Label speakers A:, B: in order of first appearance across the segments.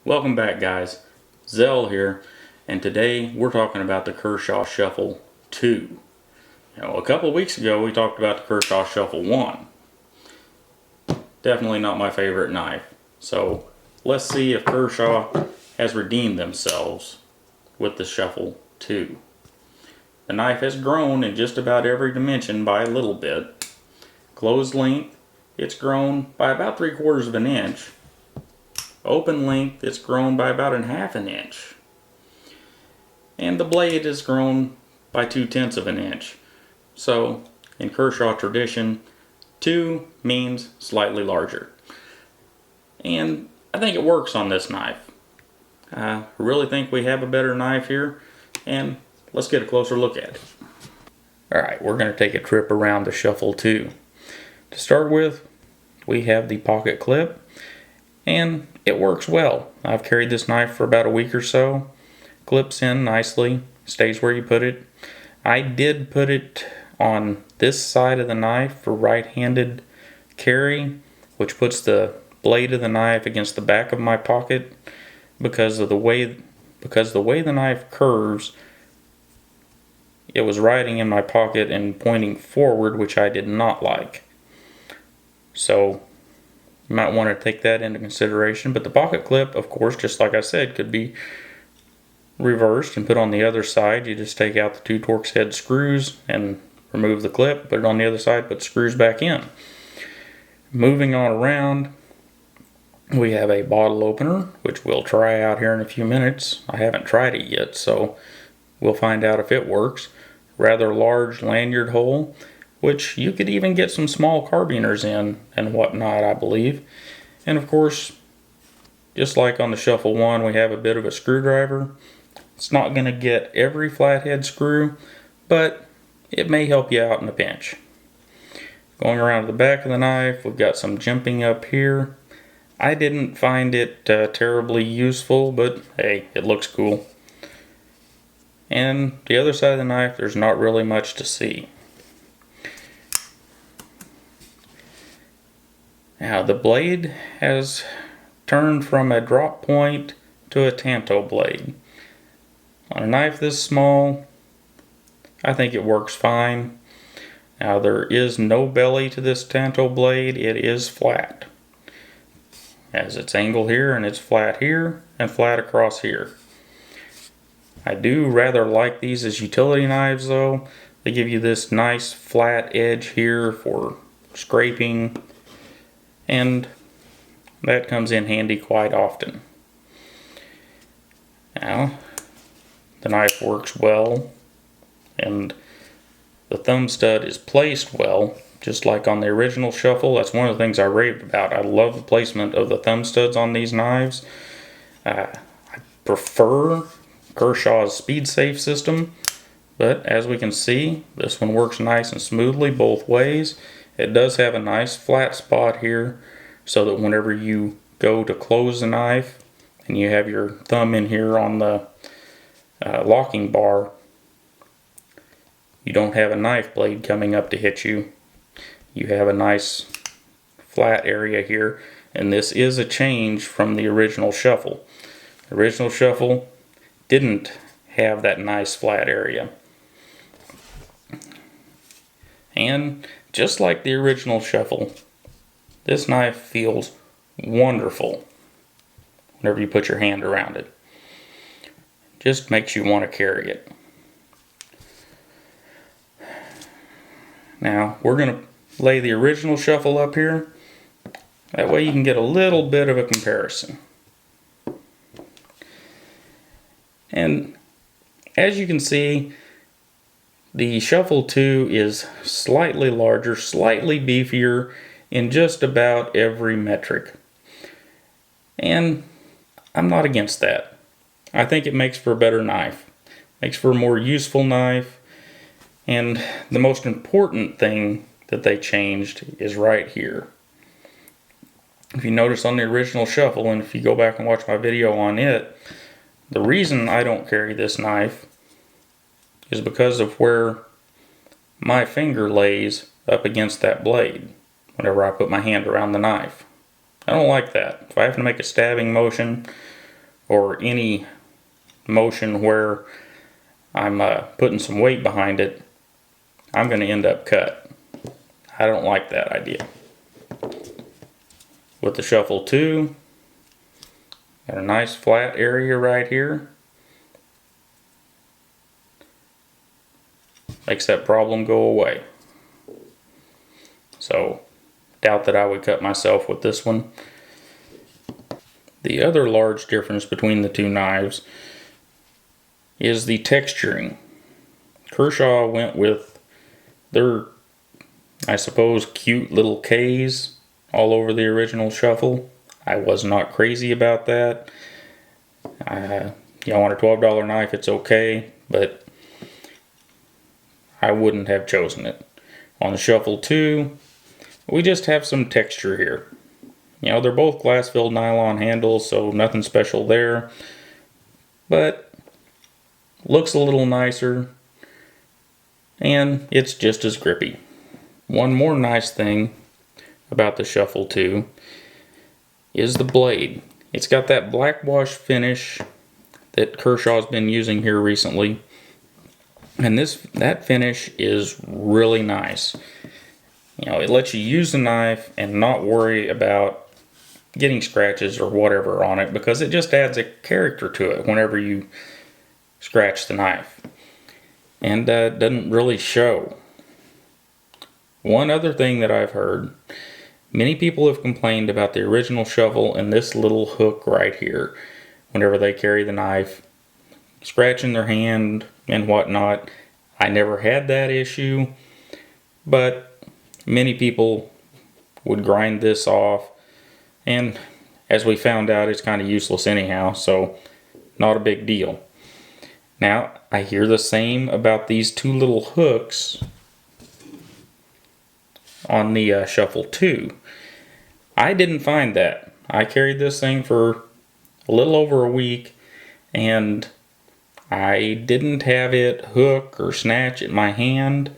A: Welcome back, guys. Zell here, and today we're talking about the Kershaw Shuffle II. A couple weeks ago we talked about the Kershaw Shuffle I. Definitely not my favorite knife. So let's see if Kershaw has redeemed themselves with the Shuffle II. The knife has grown in just about every dimension by a little bit. Closed length, it's grown by about 3/4 of an inch. Open length, it's grown by about 1/2 an inch. And the blade has grown by 2/10 of an inch. So, in Kershaw tradition, 2 means slightly larger. And I think it works on this knife. I really think we have a better knife here, and let's get a closer look at it. Alright, we're going to take a trip around the Shuffle II. To start with, we have the pocket clip, and it works well. I've carried this knife for about a week or so. Clips in nicely, stays where you put it. I did put it on this side of the knife for right-handed carry, which puts the blade of the knife against the back of my pocket because the way the knife curves. It was riding in my pocket and pointing forward, which I did not like. So you might want to take that into consideration. But the pocket clip, of course, just like I said, could be reversed and put on the other side. You just take out the 2 Torx head screws and remove the clip, put it on the other side, put the screws back in. Moving on around, we have a bottle opener, which we'll try out here in a few minutes. I haven't tried it yet, so we'll find out if it works. Rather large lanyard hole, which you could even get some small carbiners in and whatnot, I believe. And of course, just like on the Shuffle I, we have a bit of a screwdriver. It's not going to get every flathead screw, but it may help you out in a pinch. Going around to the back of the knife, we've got some jimping up here. I didn't find it terribly useful, but hey, it looks cool. And the other side of the knife, there's not really much to see. Now the blade has turned from a drop point to a tanto blade. On a knife this small, I think it works fine. Now there is no belly to this tanto blade, it is flat. It has its angle here and it's flat here and flat across here. I do rather like these as utility knives though. They give you this nice flat edge here for scraping, and that comes in handy quite often. Now, the knife works well, and the thumb stud is placed well, just like on the original Shuffle. That's one of the things I raved about. I love the placement of the thumb studs on these knives. I prefer Kershaw's Speed Safe system, but as we can see, this one works nice and smoothly both ways. It does have a nice flat spot here so that whenever you go to close the knife and you have your thumb in here on the locking bar, you don't have a knife blade coming up to hit you. You have a nice flat area here, and this is a change from the original Shuffle. The original Shuffle didn't have that nice flat area. And just like the original Shuffle, this knife feels wonderful whenever you put your hand around it. Just makes you want to carry it. Now we're going to lay the original Shuffle up here. That way you can get a little bit of a comparison. And as you can see, the Shuffle II is slightly larger, slightly beefier in just about every metric. And I'm not against that. I think it makes for a better knife. Makes for a more useful knife. And the most important thing that they changed is right here. If you notice on the original Shuffle, and if you go back and watch my video on it, the reason I don't carry this knife is because of where my finger lays up against that blade whenever I put my hand around the knife. I don't like that. If I have to make a stabbing motion or any motion where I'm putting some weight behind it, I'm going to end up cut. I don't like that idea. With the Shuffle II, got a nice flat area right here. Makes that problem go away. So, doubt that I would cut myself with this one. The other large difference between the two knives is the texturing. Kershaw went with their, I suppose, cute little K's all over the original Shuffle. I was not crazy about that. Y'all want a $12 knife, it's okay, but I wouldn't have chosen it. On the Shuffle II, we just have some texture here. You know, they're both glass-filled nylon handles, so nothing special there. But looks a little nicer, and it's just as grippy. One more nice thing about the Shuffle II is the blade. It's got that black wash finish that Kershaw's been using here recently. And that finish is really nice. You know, it lets you use the knife and not worry about getting scratches or whatever on it, because it just adds a character to it whenever you scratch the knife. And doesn't really show. One other thing that I've heard, many people have complained about the original Shuffle and this little hook right here whenever they carry the knife, scratching their hand and whatnot. I never had that issue, but many people would grind this off, and as we found out, it's kind of useless anyhow, so not a big deal. Now, I hear the same about these two little hooks on the Shuffle II. I didn't find that. I carried this thing for a little over a week, and I didn't have it hook or snatch at my hand,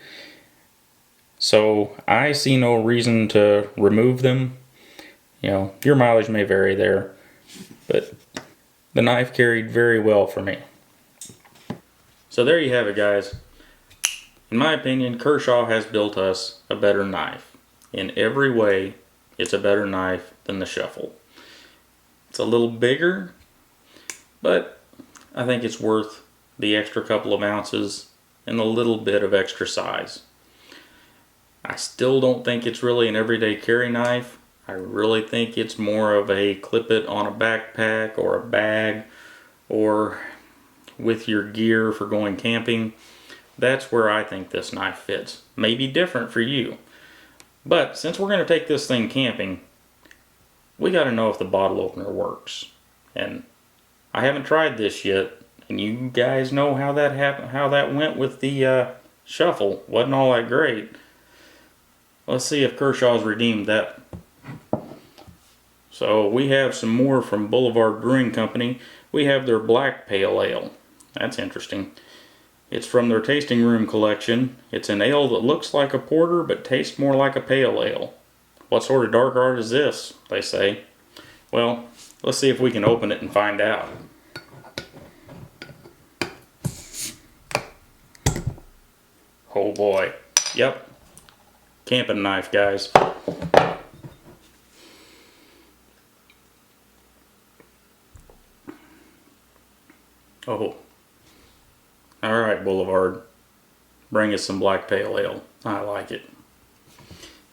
A: so I see no reason to remove them. You know, your mileage may vary there, but the knife carried very well for me. So there you have it, guys. In my opinion, Kershaw has built us a better knife. In every way, it's a better knife than the Shuffle. It's a little bigger, but I think it's worth the extra couple of ounces and a little bit of extra size. I still don't think it's really an everyday carry knife. I really think it's more of a clip it on a backpack or a bag, or with your gear for going camping. That's where I think this knife fits. Maybe different for you. But since we're going to take this thing camping, we got to know if the bottle opener works. And I haven't tried this yet, and you guys know how that happened, how that went with the Shuffle. Wasn't all that great. Let's see if Kershaw's redeemed that. So we have some more from Boulevard Brewing Company. We have their Black Pale Ale. That's interesting. It's from their tasting room collection. It's an ale that looks like a porter but tastes more like a pale ale. What sort of dark art is this, they say. Well, let's see if we can open it and find out. Oh boy. Yep. Camping knife, guys. Oh. Alright, Boulevard. Bring us some Black Pale Ale. I like it.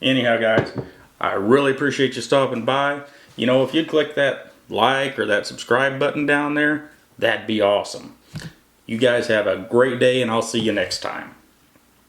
A: Anyhow, guys, I really appreciate you stopping by. You know, if you'd click that like or that subscribe button down there, that'd be awesome. You guys have a great day, and I'll see you next time.